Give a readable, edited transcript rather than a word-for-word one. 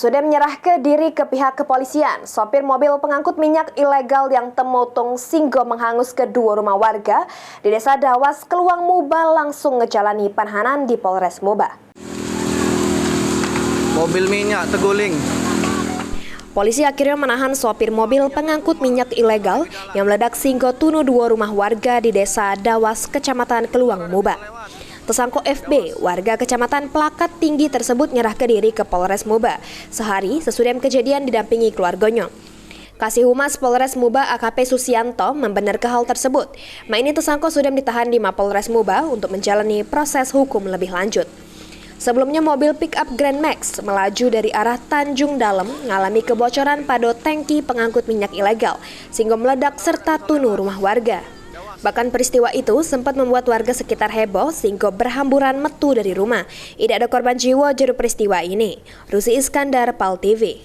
Sesudah menyerahkan diri ke pihak kepolisian, sopir mobil pengangkut minyak ilegal yang temotong singgo menghangus kedua rumah warga di Desa Dawas, Keluang Muba langsung ngejalani penahanan di Polres Muba. Mobil minyak terguling. Polisi akhirnya menahan sopir mobil pengangkut minyak ilegal yang meledak singgo tunu dua rumah warga di Desa Dawas, Kecamatan Keluang Muba. Tersangka FB, warga Kecamatan Pelakat Tinggi tersebut nyerahkan diri ke Polres Muba sehari sesudah kejadian didampingi keluarganya. Kasih Humas Polres Muba AKP Susianto membenarkan hal tersebut. Ini tersangka sudah ditahan di Mapolres Muba untuk menjalani proses hukum lebih lanjut. Sebelumnya mobil pick-up Grand Max melaju dari arah Tanjung Dalem mengalami kebocoran pada tangki pengangkut minyak ilegal sehingga meledak serta tunu rumah warga. Bahkan peristiwa itu sempat membuat warga sekitar heboh sehingga berhamburan metu dari rumah. Tidak ada korban jiwa juru peristiwa ini. Rusi Iskandar, PAL TV.